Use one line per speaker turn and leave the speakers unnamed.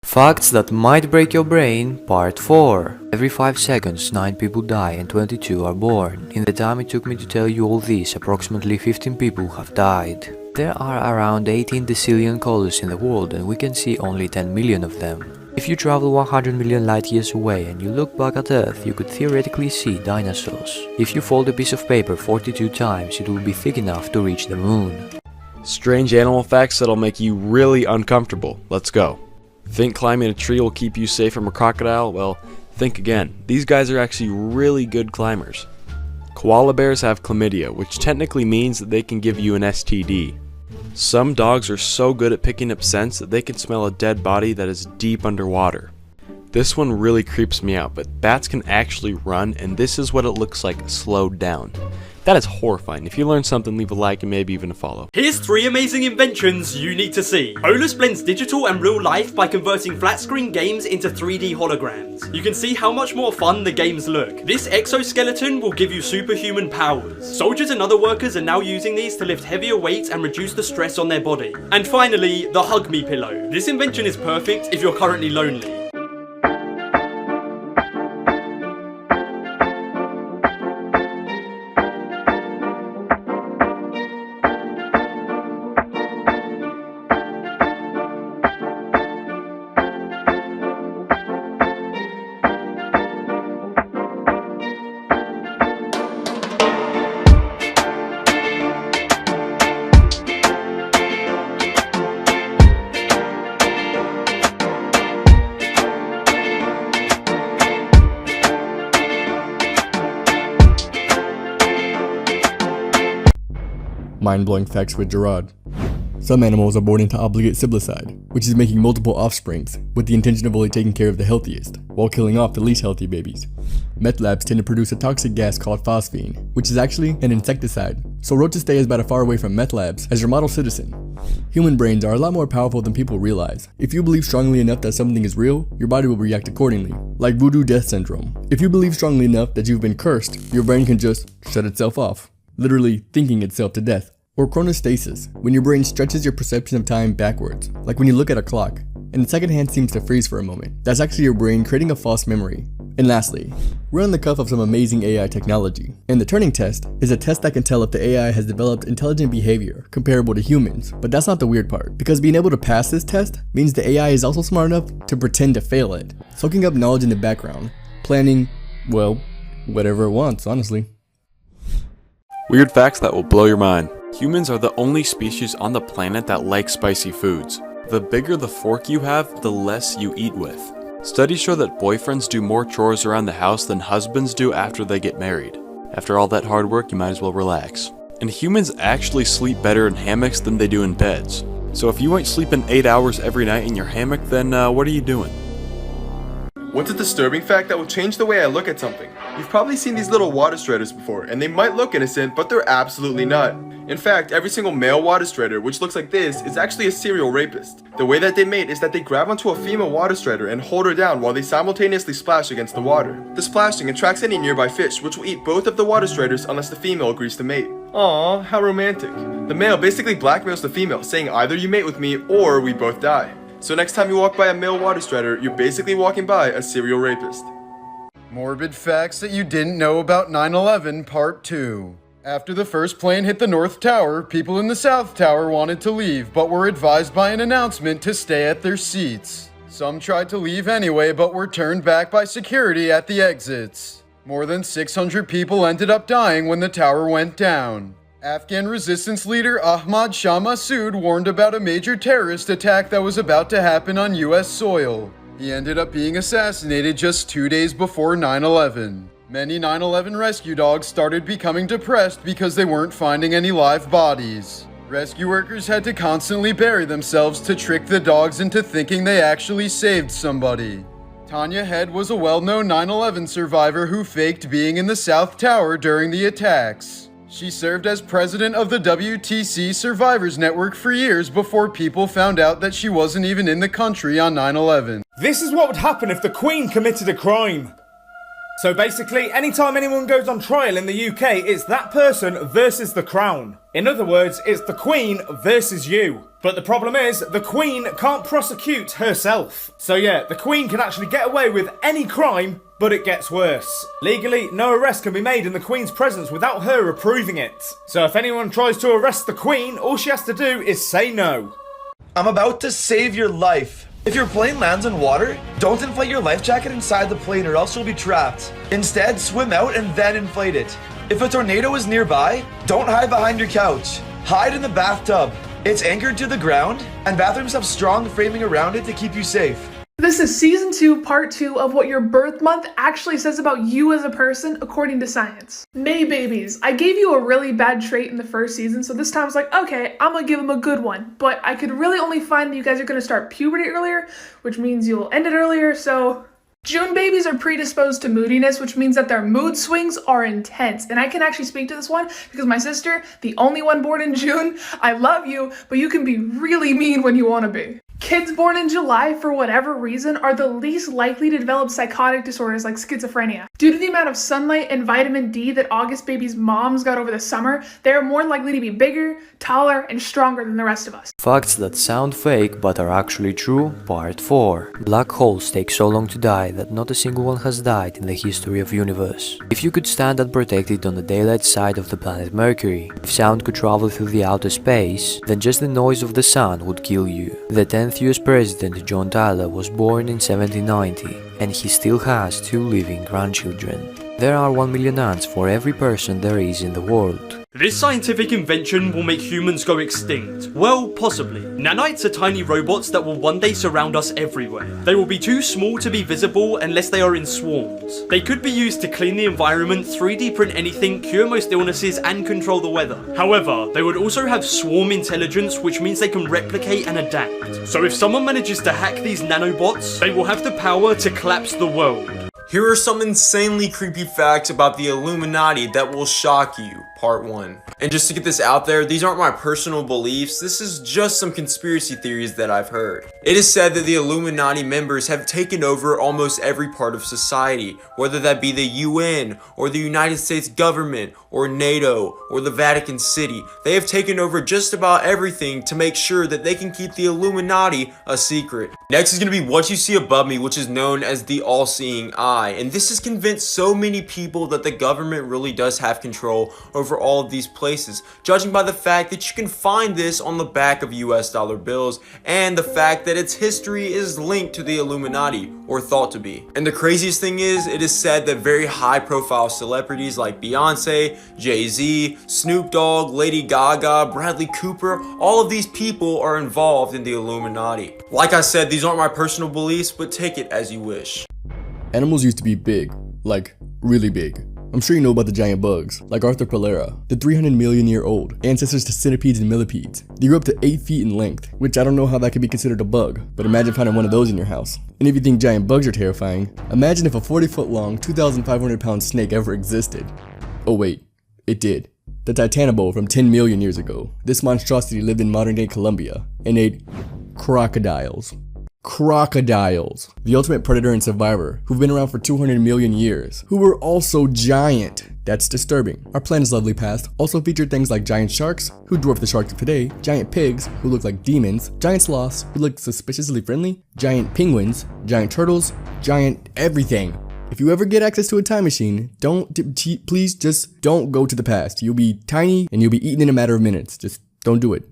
Facts that might break your brain, Part 4. Every 5 seconds, 9 people die and 22 are born. In the time it took me to tell you all this, approximately 15 people have died. There are around 18 decillion colors in the world and we can see only 10 million of them. If you travel 100 million light years away and you look back at Earth, you could theoretically see dinosaurs. If you fold a piece of paper 42 times, it will be thick enough to reach the moon.
Strange animal facts that'll make you really uncomfortable. Let's go. Think climbing a tree will keep you safe from a crocodile? Well, think again. These guys are actually really good climbers. Koala bears have chlamydia, which technically means that they can give you an STD. Some dogs are so good at picking up scents that they can smell a dead body that is deep underwater. This one really creeps me out, but bats can actually run, and this is what it looks like slowed down. That is horrifying. If you learned something, leave a like and maybe even a follow.
Here's 3 amazing inventions you need to see. Olus blends digital and real life by converting flat screen games into 3D holograms. You can see how much more fun the games look. This exoskeleton will give you superhuman powers. Soldiers and other workers are now using these to lift heavier weights and reduce the stress on their body. And finally, the Hug Me pillow. This invention is perfect if you're currently lonely.
Mind-blowing facts with Jearrod. Some animals are born into obligate siblicide, which is making multiple offsprings, with the intention of only taking care of the healthiest, while killing off the least healthy babies. Meth labs tend to produce a toxic gas called phosphine, which is actually an insecticide, so roaches stay as about as far away from meth labs as your model citizen. Human brains are a lot more powerful than people realize. If you believe strongly enough that something is real, your body will react accordingly, like voodoo death syndrome. If you believe strongly enough that you've been cursed, your brain can just shut itself off, literally thinking itself to death. Or chronostasis, when your brain stretches your perception of time backwards, like when you look at a clock, and the second hand seems to freeze for a moment. That's actually your brain creating a false memory. And lastly, we're on the cuff of some amazing AI technology, and the Turing test is a test that can tell if the AI has developed intelligent behavior comparable to humans. But that's not the weird part, because being able to pass this test means the AI is also smart enough to pretend to fail it, soaking up knowledge in the background, planning, well, whatever it wants, honestly.
Weird facts that will blow your mind. Humans are the only species on the planet that like spicy foods. The bigger the fork you have, the less you eat with. Studies show that boyfriends do more chores around the house than husbands do after they get married. After all that hard work, you might as well relax. And humans actually sleep better in hammocks than they do in beds. So if you ain't sleeping 8 hours every night in your hammock, then what are you doing?
What's a disturbing fact that will change the way I look at something? You've probably seen these little water striders before, and they might look innocent, but they're absolutely not. In fact, every single male water strider, which looks like this, is actually a serial rapist. The way that they mate is that they grab onto a female water strider and hold her down while they simultaneously splash against the water. The splashing attracts any nearby fish, which will eat both of the water striders unless the female agrees to mate. Aww, how romantic. The male basically blackmails the female, saying either you mate with me or we both die. So next time you walk by a male water strider, you're basically walking by a serial rapist.
Morbid facts that you didn't know about 9/11 Part 2. After the first plane hit the North Tower, people in the South Tower wanted to leave, but were advised by an announcement to stay at their seats. Some tried to leave anyway, but were turned back by security at the exits. More than 600 people ended up dying when the tower went down. Afghan resistance leader Ahmad Shah Massoud warned about a major terrorist attack that was about to happen on US soil. He ended up being assassinated just 2 days before 9/11. Many 9/11 rescue dogs started becoming depressed because they weren't finding any live bodies. Rescue workers had to constantly bury themselves to trick the dogs into thinking they actually saved somebody. Tanya Head was a well-known 9/11 survivor who faked being in the South Tower during the attacks. She served as president of the WTC Survivors Network for years before people found out that she wasn't even in the country on 9/11.
This is what would happen if the Queen committed a crime. So basically, anytime anyone goes on trial in the UK, it's that person versus the Crown. In other words, it's the Queen versus you. But the problem is, the Queen can't prosecute herself. So yeah, the Queen can actually get away with any crime, but it gets worse. Legally, no arrest can be made in the Queen's presence without her approving it. So if anyone tries to arrest the Queen, all she has to do is say no.
I'm about to save your life. If your plane lands on water, don't inflate your life jacket inside the plane or else you'll be trapped. Instead, swim out and then inflate it. If a tornado is nearby, don't hide behind your couch. Hide in the bathtub. It's anchored to the ground, and bathrooms have strong framing around it to keep you safe.
This is season 2, part 2 of what your birth month actually says about you as a person according to science. May babies. I gave you a really bad trait in the first season, so this time I was like, okay, I'm gonna give them a good one. But I could really only find that you guys are gonna start puberty earlier, which means you'll end it earlier, so... June babies are predisposed to moodiness, which means that their mood swings are intense. And I can actually speak to this one because my sister, the only one born in June, I love you, but you can be really mean when you want to be. Kids born in July, for whatever reason, are the least likely to develop psychotic disorders like schizophrenia. Due to the amount of sunlight and vitamin D that August babies' moms got over the summer, they are more likely to be bigger, taller, and stronger than the rest of us.
Facts that sound fake but are actually true, part 4. Black holes take so long to die that not a single one has died in the history of universe. If you could stand unprotected on the daylight side of the planet Mercury, if sound could travel through the outer space, then just the noise of the sun would kill you. The 10th US President John Tyler was born in 1790, and he still has 2 living grandchildren. There are 1 million ants for every person there is in the world.
This scientific invention will make humans go extinct. Well, possibly. Nanites are tiny robots that will one day surround us everywhere. They will be too small to be visible unless they are in swarms. They could be used to clean the environment, 3D print anything, cure most illnesses, and control the weather. However, they would also have swarm intelligence, which means they can replicate and adapt. So if someone manages to hack these nanobots, they will have the power to collapse the world.
Here are some insanely creepy facts about the Illuminati that will shock you, part 1. And just to get this out there, these aren't my personal beliefs, this is just some conspiracy theories that I've heard. It is said that the Illuminati members have taken over almost every part of society, whether that be the UN, or the United States government, or NATO, or the Vatican City. They have taken over just about everything to make sure that they can keep the Illuminati a secret. Next is going to be what you see above me, which is known as the all-seeing eye. And this has convinced so many people that the government really does have control over all of these places, judging by the fact that you can find this on the back of US dollar bills and the fact that its history is linked to the Illuminati, or thought to be. And the craziest thing is, it is said that very high profile celebrities like Beyonce, Jay-Z, Snoop Dogg, Lady Gaga, Bradley Cooper, all of these people are involved in the Illuminati. Like I said, these aren't my personal beliefs, but take it as you wish.
Animals used to be big, like really big. I'm sure you know about the giant bugs, like Arthropolera, the 300 million year old ancestors to centipedes and millipedes. They grew up to 8 feet in length, which I don't know how that could be considered a bug, but imagine finding one of those in your house. And if you think giant bugs are terrifying, imagine if a 40-foot long, 2,500 pound snake ever existed. Oh wait, it did. The Titanoboa from 10 million years ago. This monstrosity lived in modern day Colombia and ate crocodiles. Crocodiles, the ultimate predator and survivor, who've been around for 200 million years, who were also giant. That's disturbing. Our planet's lovely past also featured things like giant sharks, who dwarf the sharks of today, giant pigs, who look like demons, giant sloths, who look suspiciously friendly, giant penguins, giant turtles, giant everything. If you ever get access to a time machine, please just don't go to the past. You'll be tiny and you'll be eaten in a matter of minutes. Just don't do it.